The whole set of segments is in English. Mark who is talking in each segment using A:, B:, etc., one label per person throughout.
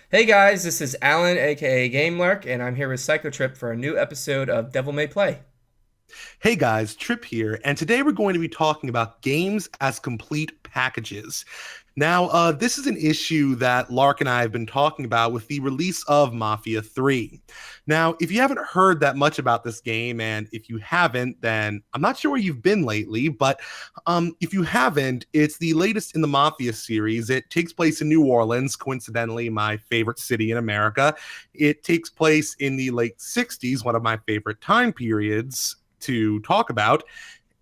A: Hey guys, this is Alan, aka GameLark, and I'm here with Psychotrip for a new episode of Devil May Play.
B: Hey guys, Trip here, and today we're going to be talking about games as complete packages. Now, this is an issue that Lark and I have been talking about with the release of Mafia 3. Now, if you haven't heard that much about this game, and if you haven't, then I'm not sure where you've been lately, but if you haven't, it's the latest in the Mafia series. It takes place in New Orleans, coincidentally, my favorite city in America. It takes place in the late 60s, one of my favorite time periods to talk about,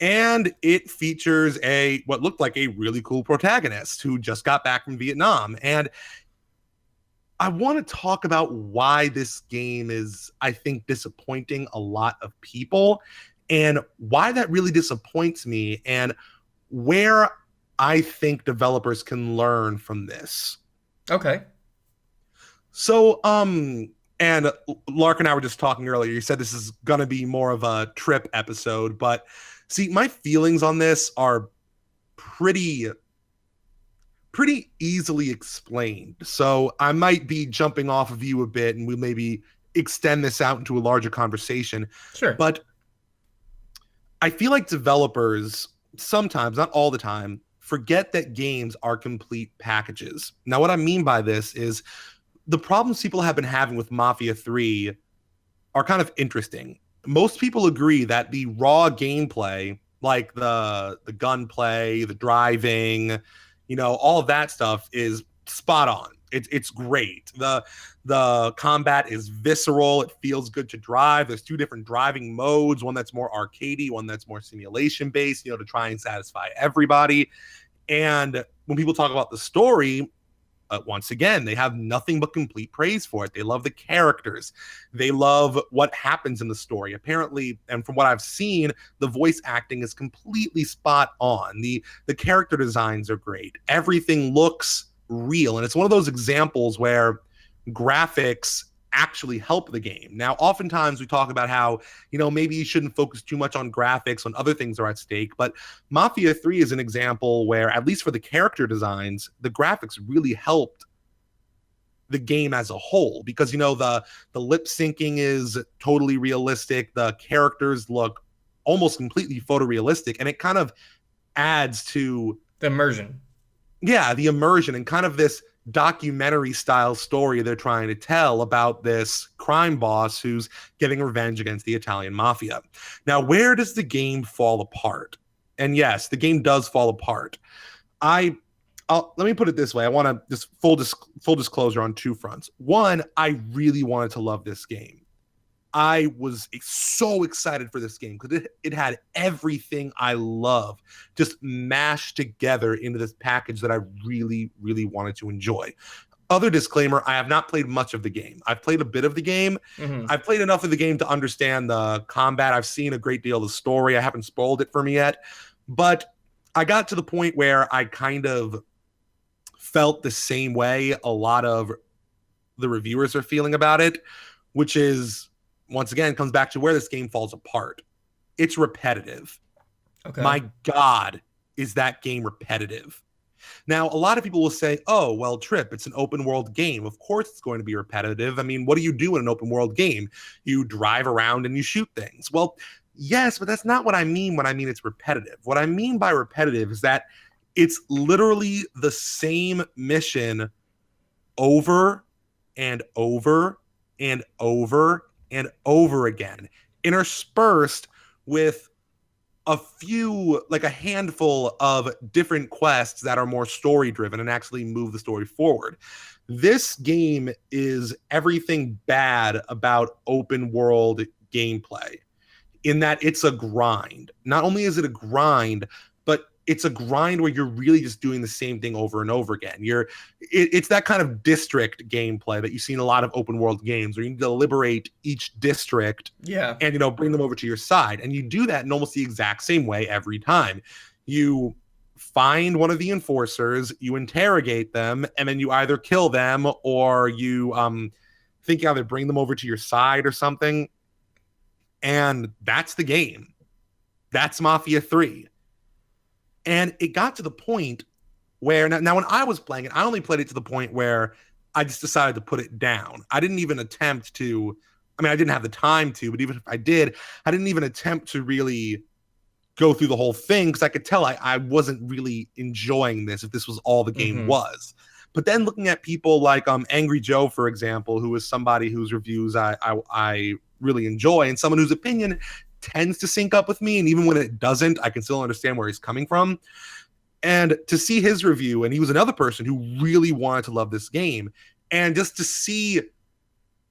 B: and it features a what looked like a really cool protagonist who just got back from Vietnam. And I want to talk about why this game is, I think, disappointing a lot of people, and why that really disappoints me, and where I think developers can learn from this.
A: Okay.
B: And Lark and I were just talking earlier. You said this is going to be more of a Trip episode, but see, my feelings on this are pretty pretty easily explained. So I might be jumping off of you a bit, and we maybe extend this out into a larger conversation.
A: Sure.
B: But I feel like developers sometimes, not all the time, forget that games are complete packages. Now, what I mean by this is the problems people have been having with Mafia 3 are kind of interesting. Most people agree that the raw gameplay, like the gunplay, the driving, all of that stuff is spot on. It's great. The combat is visceral. It feels good to drive. There's two different driving modes, one that's more arcadey, one that's more simulation based, to try and satisfy everybody. And when people talk about the story, once again, they have nothing but complete praise for it. They love the characters. They love what happens in the story. Apparently, and from what I've seen, the voice acting is completely spot on. The character designs are great. Everything looks real. And it's one of those examples where graphics actually help the game. Now, oftentimes we talk about how, maybe you shouldn't focus too much on graphics when other things are at stake. But Mafia 3 is an example where, at least for the character designs, the graphics really helped the game as a whole, because, the lip syncing is totally realistic. The characters look almost completely photorealistic, and it kind of adds to,
A: The immersion.
B: yeah, the immersion and kind of this documentary style story they're trying to tell about this crime boss who's getting revenge against the Italian mafia. Now, where does the game fall apart? And yes, the game does fall apart. Let me put it this way. I want to just full disclosure on two fronts. One, I really wanted to love this game. I was so excited for this game because it had everything I love just mashed together into this package that I really, really wanted to enjoy. Other disclaimer, I have not played much of the game. I've played a bit of the game.
A: Hmm.
B: I've played enough of the game to understand the combat. I've seen a great deal of the story. I haven't spoiled it for me yet. But I got to the point where I kind of felt the same way a lot of the reviewers are feeling about it, which is, once again, comes back to where this game falls apart. It's repetitive.
A: Okay.
B: My God, is that game repetitive? Now, a lot of people will say, oh, well, Trip, it's an open world game. Of course it's going to be repetitive. I mean, what do you do in an open world game? You drive around and you shoot things. Well, yes, but that's not what I mean when I mean it's repetitive. What I mean by repetitive is that it's literally the same mission over and over and over and over again, interspersed with a few, like a handful of different quests that are more story driven and actually move the story forward. This game is everything bad about open world gameplay, in that it's a grind. Not only is it a grind, but it's a grind where you're really just doing the same thing over and over again. It's that kind of district gameplay that you see in a lot of open world games, where you need to liberate each district
A: Yeah.
B: and bring them over to your side. And you do that in almost the exact same way every time. You find one of the enforcers, you interrogate them, and then you either kill them or you think you either bring them over to your side or something. And that's the game. That's Mafia 3. And it got to the point where, now when I was playing it, I only played it to the point where I just decided to put it down. I didn't even attempt to, I mean, I didn't have the time to, but even if I did, I didn't even attempt to really go through the whole thing because I could tell I wasn't really enjoying this if this was all the game was. But then looking at people like Angry Joe, for example, who is somebody whose reviews I really enjoy and someone whose opinion tends to sync up with me. And even when it doesn't, I can still understand where he's coming from. And to see his review, and he was another person who really wanted to love this game, and just to see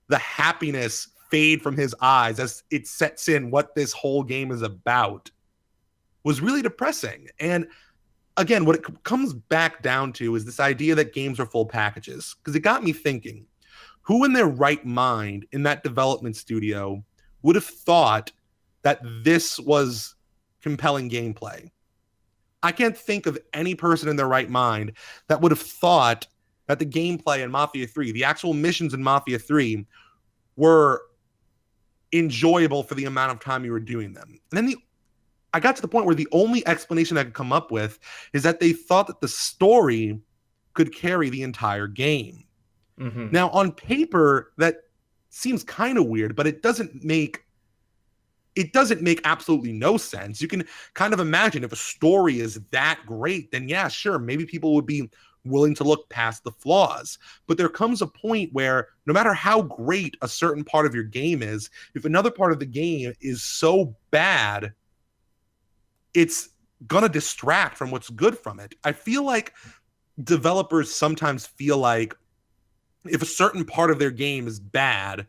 B: the happiness fade from his eyes as it sets in what this whole game is about was really depressing. And again, what it comes back down to is this idea that games are full packages, because it got me thinking, who in their right mind in that development studio would have thought that this was compelling gameplay? I can't think of any person in their right mind that would have thought that the gameplay in Mafia 3, the actual missions in Mafia 3, were enjoyable for the amount of time you were doing them. And then I got to the point where the only explanation I could come up with is that they thought that the story could carry the entire game. Now, on paper, that seems kind of weird, but it doesn't make absolutely no sense. You can kind of imagine if a story is that great, then yeah, sure, maybe people would be willing to look past the flaws. But there comes a point where no matter how great a certain part of your game is, if another part of the game is so bad, it's gonna distract from what's good from it. I feel like developers sometimes feel like if a certain part of their game is bad,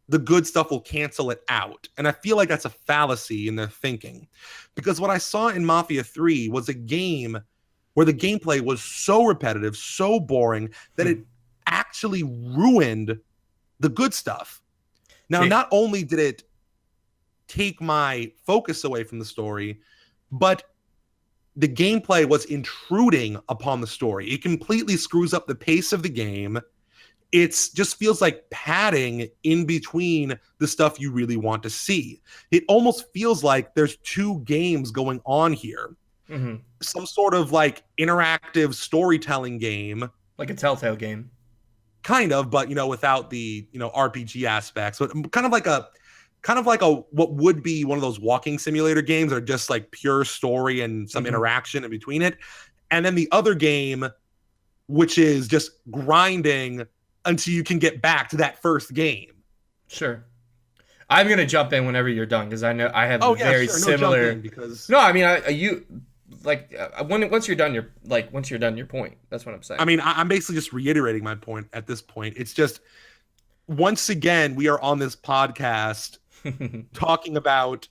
B: the good stuff will cancel it out. And I feel like that's a fallacy in their thinking. Because what I saw in Mafia 3 was a game where the gameplay was so repetitive, so boring, that it actually ruined the good stuff. Now, not only did it take my focus away from the story, but the gameplay was intruding upon the story. It completely screws up the pace of the game. It just feels like padding in between the stuff you really want to see. It almost feels like there's two games going on here. Some sort of like interactive storytelling game.
A: Like a Telltale game.
B: Kind of, but without the, RPG aspects. So kind of like a what would be one of those walking simulator games, or just like pure story and some interaction in between it. And then the other game, which is just grinding until you can get back to that first game.
A: Sure. I'm going to jump in whenever you're done, because I know I have very similar. No, I mean, once you're done your point. That's what I'm saying.
B: I mean, I'm basically just reiterating my point at this point. It's just, once again, we are on this podcast talking about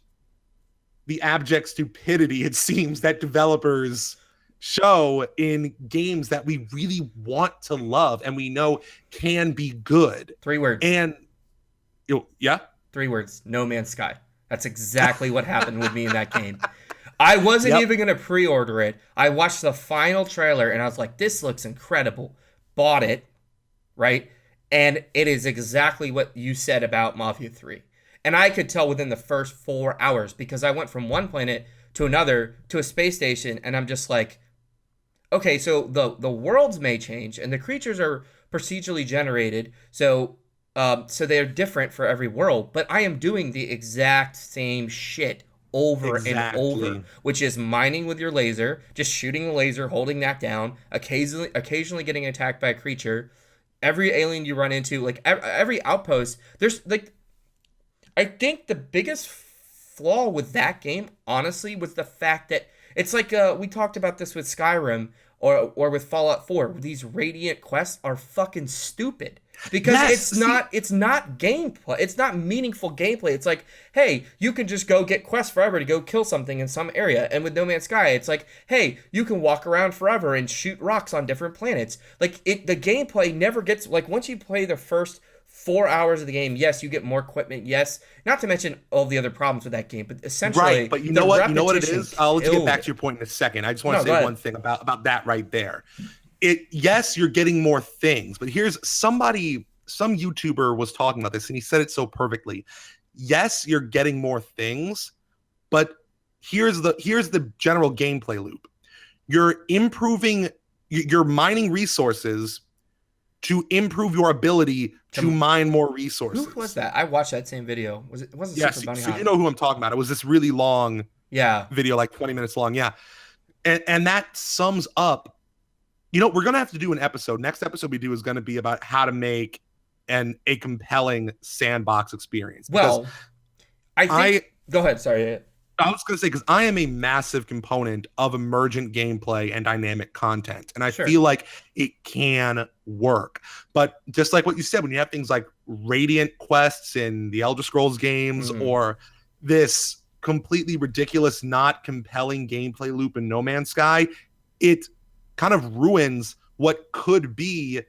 B: the abject stupidity, it seems, that developers show in games that we really want to love and we know can be good.
A: 3 words.
B: And yeah,
A: 3 words. No Man's Sky. That's exactly what happened with me in that game. I wasn't even going to pre-order it. I watched the final trailer and I was like, this looks incredible. Bought it, right? And it is exactly what you said about Mafia 3. And I could tell within the first 4 hours, because I went from one planet to another to a space station, and I'm just like, okay, so the worlds may change, and the creatures are procedurally generated, so they're different for every world, but I am doing the exact same shit over and over, which is mining with your laser, just shooting the laser, holding that down, occasionally getting attacked by a creature. Every alien you run into, like every outpost, there's like, I think the biggest flaw with that game, honestly, was the fact that it's like we talked about this with Skyrim or with Fallout 4. These Radiant quests are fucking stupid because it's not gameplay. It's not meaningful gameplay. It's like, hey, you can just go get quests forever to go kill something in some area. And with No Man's Sky, it's like, hey, you can walk around forever and shoot rocks on different planets. Like the gameplay never gets, like, once you play the first 4 hours of the game, yes, you get more equipment, yes, not to mention all the other problems with that game, but essentially,
B: right. But you know what it is? I'll let you get back to your point in a second. I just want to say one thing about that right there. Yes, you're getting more things, but here's some YouTuber was talking about this and he said it so perfectly. Yes, you're getting more things, but here's the general gameplay loop. You're improving, you're mining resources to improve your ability to mine more resources.
A: Who was that? I watched that same video. It wasn't Super Bunny
B: so
A: Hop.
B: you know who I'm talking about. It was this really long video, like 20 minutes long. Yeah. And that sums up, we're going to have to do an episode. Next episode we do is going to be about how to make a compelling sandbox experience.
A: Well, go ahead. Sorry.
B: I was going to say, because I am a massive component of emergent gameplay and dynamic content, and I feel like it can work. But just like what you said, when you have things like Radiant quests in the Elder Scrolls games, or this completely ridiculous, not compelling gameplay loop in No Man's Sky, it kind of ruins what could be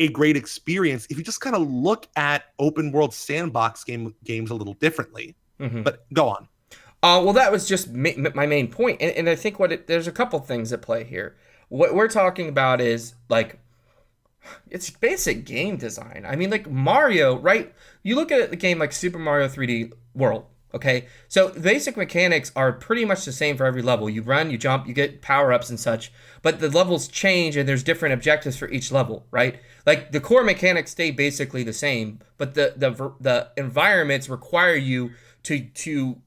B: a great experience if you just kind of look at open world sandbox games a little differently. But go on.
A: Well, that was just my main point. And I think there's a couple things at play here. What we're talking about is, like, it's basic game design. I mean, like Mario, right? You look at the game like Super Mario 3D World, okay? So the basic mechanics are pretty much the same for every level. You run, you jump, you get power-ups and such, but the levels change and there's different objectives for each level, right? Like, the core mechanics stay basically the same, but the environments require you to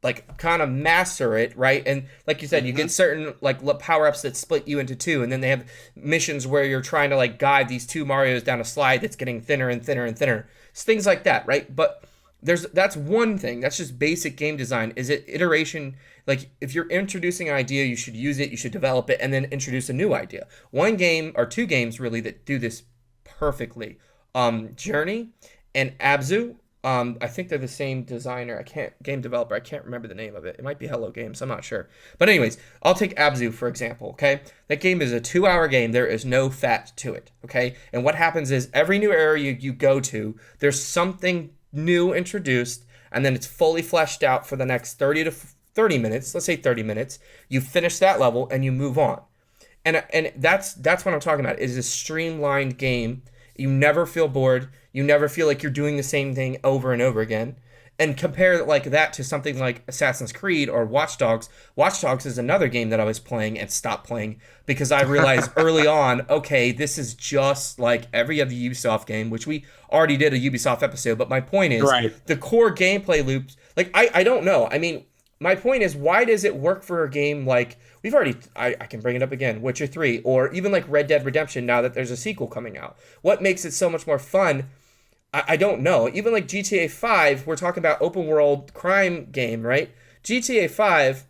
A: like kind of master it, right? And like you said, you get certain like power-ups that split you into two, and then they have missions where you're trying to like guide these two Marios down a slide that's getting thinner and thinner and thinner. It's things like that, right? But that's one thing. That's just basic game design. Is it iteration? Like, if you're introducing an idea, you should use it, you should develop it, and then introduce a new idea. One game or two games really that do this perfectly. Journey and Abzu. I think they're the same designer. Game developer. I can't remember the name of it. It might be Hello Games. I'm not sure. But anyways, I'll take Abzu for example. Okay, that game is a 2-hour game. There is no fat to it. Okay, and what happens is every new area you go to, there's something new introduced, and then it's fully fleshed out for the next 30 minutes. Let's say 30 minutes. You finish that level and you move on. And that's what I'm talking about. It is a streamlined game. You never feel bored. You never feel like you're doing the same thing over and over again. And compare like that to something like Assassin's Creed or Watch Dogs. Watch Dogs is another game that I was playing and stopped playing because I realized early on, okay, this is just like every other Ubisoft game, which we already did a Ubisoft episode. But my point is, the core gameplay loops, like, I don't know. I mean, my point is, why does it work for a game like, I can bring it up again, Witcher 3, or even like Red Dead Redemption now that there's a sequel coming out? What makes it so much more fun? I don't know. Even like GTA 5, we're talking about open world crime game, right? GTA 5,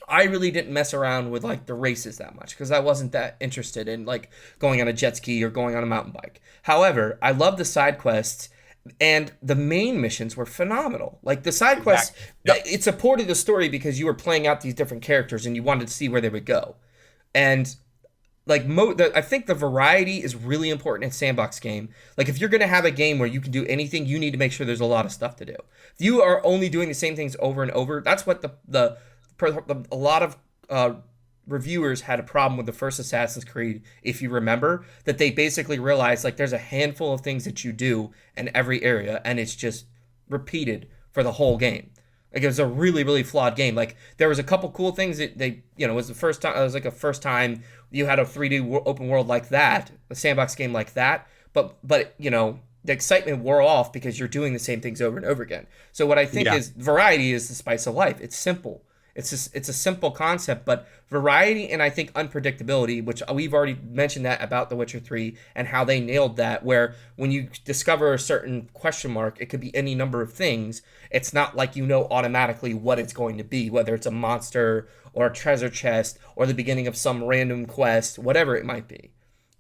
A: I really didn't mess around with like the races that much because I wasn't that interested in like going on a jet ski or going on a mountain bike. However, I love the side quests. And the main missions were phenomenal. Like the side quests, it supported the story because you were playing out these different characters and you wanted to see where they would go. And like I think the variety is really important in sandbox game. Like if you're going to have a game where you can do anything, you need to make sure there's a lot of stuff to do. If you are only doing the same things over and over, that's what a lot of reviewers had a problem with the first Assassin's Creed, if you remember, that they basically realized like there's a handful of things that you do in every area and it's just repeated for the whole game. Like it was a really, really flawed game. Like there was a couple cool things that it was the first time, it was like a first time you had a 3D open world like that, a sandbox game like that, but the excitement wore off because you're doing the same things over and over again. So what I think is variety is the spice of life. It's simple. It's a simple concept, but variety and I think unpredictability, which we've already mentioned that about The Witcher 3 and how they nailed that, where when you discover a certain question mark, it could be any number of things. It's not like you know automatically what it's going to be, whether it's a monster or a treasure chest or the beginning of some random quest, whatever it might be.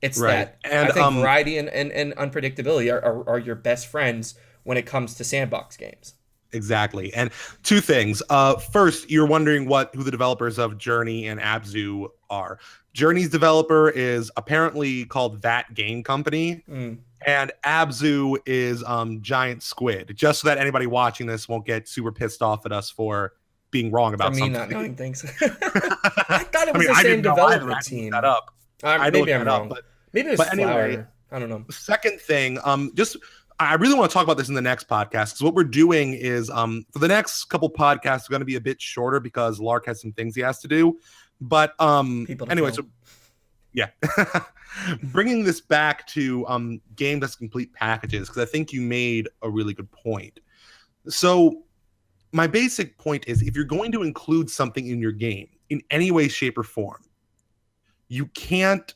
A: It's that. And I think variety and unpredictability are your best friends when it comes to sandbox games.
B: Exactly. And two things. First, you're wondering who the developers of Journey and Abzu are. Journey's developer is apparently called That Game Company, and Abzu is Giant Squid. Just so that anybody watching this won't get super pissed off at us for being wrong about something.
A: Not knowing things. I thought it was the same development team.
B: That up.
A: Maybe I'm wrong. Maybe it's
B: anyway,
A: I don't know.
B: Second thing, I really want to talk about this in the next podcast because what we're doing is for the next couple podcasts are going to be a bit shorter because Lark has some things he has to do. But anyway, Yeah. Bringing this back to game that's complete packages, because I think you made a really good point. So my basic point is, if you're going to include something in your game in any way, shape, or form, you can't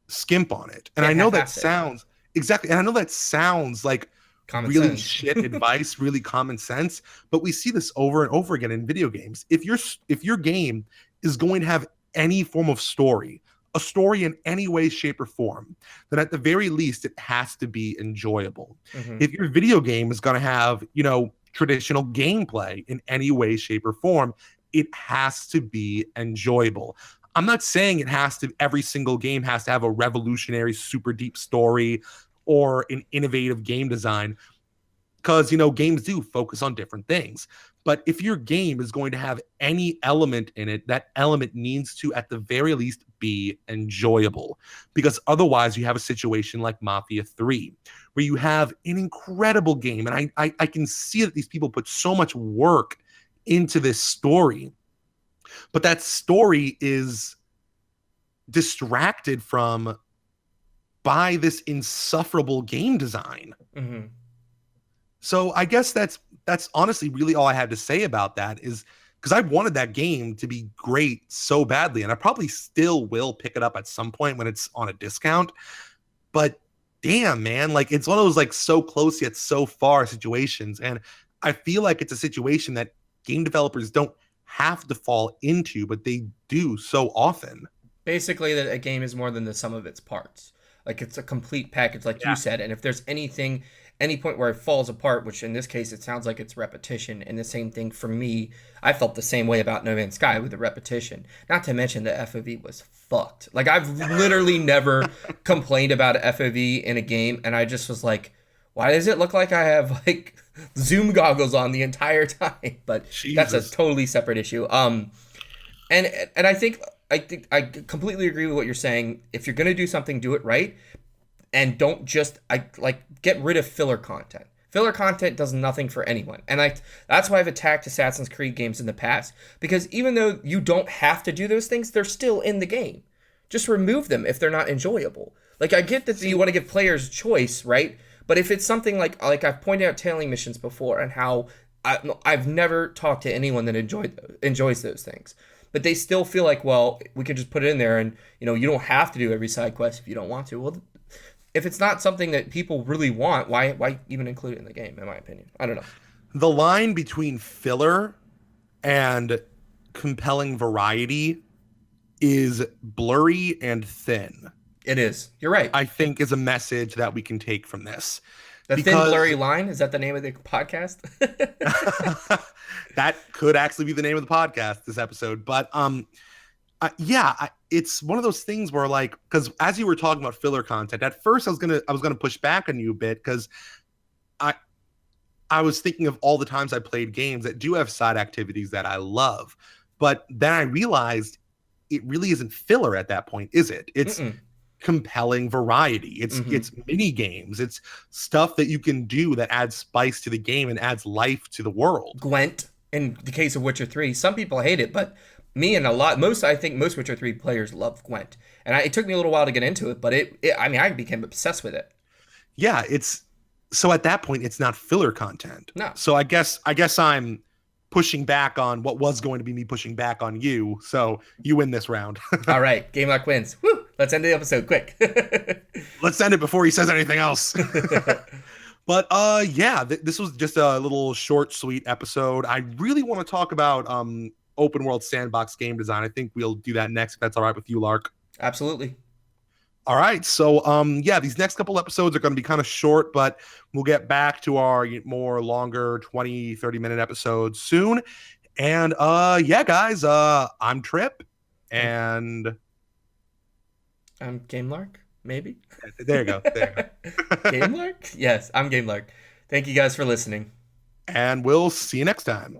B: skimp on it. And
A: Yeah,
B: I know that
A: half-ass it.
B: sounds exactly, and I know that sounds like
A: Common
B: really
A: sense.
B: shit advice, really common sense, but we see this over and over again in video games. If your game is going to have any form of story, a story in any way, shape, or form, then at the very least it has to be enjoyable.
A: Hmm.
B: If your video game is going to have, traditional gameplay in any way, shape, or form, it has to be enjoyable. I'm not saying every single game has to have a revolutionary, super deep story or an innovative game design, because games do focus on different things. But if your game is going to have any element in it, that element needs to at the very least be enjoyable, because otherwise you have a situation like Mafia 3 where you have an incredible game, and I can see that these people put so much work into this story, but that story is distracted from by this insufferable game design.
A: Hmm.
B: So I guess that's honestly really all I had to say about that, is because I wanted that game to be great so badly, and I probably still will pick it up at some point when it's on a discount. But damn, man, like, it's one of those like so close yet so far situations, and I feel like it's a situation that game developers don't have to fall into, but they do so often.
A: Basically, that a game is more than the sum of its parts. Like, it's a complete package, like you said. And if there's anything, any point where it falls apart, which in this case it sounds like it's repetition, and the same thing for me, I felt the same way about No Man's Sky with the repetition. Not to mention the FOV was fucked. Like, I've literally never complained about a FOV in a game, and I just was like, why does it look like I have like zoom goggles on the entire time? But that's a
B: Jesus.
A: totally separate issue. And I think I completely agree with what you're saying. If you're gonna do something, do it right, and don't just get rid of filler content. Filler content does nothing for anyone, and that's why I've attacked Assassin's Creed games in the past, because even though you don't have to do those things, they're still in the game. Just remove them if they're not enjoyable. Like, I get that you want to give players choice, right? But if it's something like I've pointed out tailing missions before, and how I've never talked to anyone that enjoys those things, but they still feel like, well, we could just put it in there, and you don't have to do every side quest if you don't want to. Well, if it's not something that people really want, why even include it in the game? In my opinion, I don't know.
B: The line between filler and compelling variety is blurry and thin,
A: It is. You're right.
B: I think, is a message that we can take from this.
A: The thin
B: Because
A: blurry line, is that the name of the podcast?
B: that could actually be the name of the podcast, this episode. But it's one of those things where, like, because as you were talking about filler content, at first I was gonna push back on you a bit, because I was thinking of all the times I played games that do have side activities that I love, but then I realized it really isn't filler at that point, is it? It's
A: Mm-mm.
B: compelling variety. It's mini games. It's stuff that you can do that adds spice to the game and adds life to the world.
A: Gwent, in the case of Witcher 3, some people hate it, but me and I think most Witcher 3 players love Gwent. And it took me a little while to get into it, but I became obsessed with it.
B: Yeah, so at that point it's not filler content.
A: No.
B: So I guess I'm pushing back on what was going to be me pushing back on you. So you win this round.
A: All right, Game Lock wins. Woo! Let's end the episode quick.
B: Let's end it before he says anything else. But this was just a little short, sweet episode. I really want to talk about open world sandbox game design. I think we'll do that next, if that's all right with you, Lark.
A: Absolutely.
B: All right. So these next couple episodes are going to be kind of short, but we'll get back to our more longer 20, 30-minute episodes soon. And guys, I'm Trip, and
A: I'm Game Lark, maybe.
B: There you go.
A: Game Lark? Yes, I'm Game Lark. Thank you guys for listening.
B: And we'll see you next time.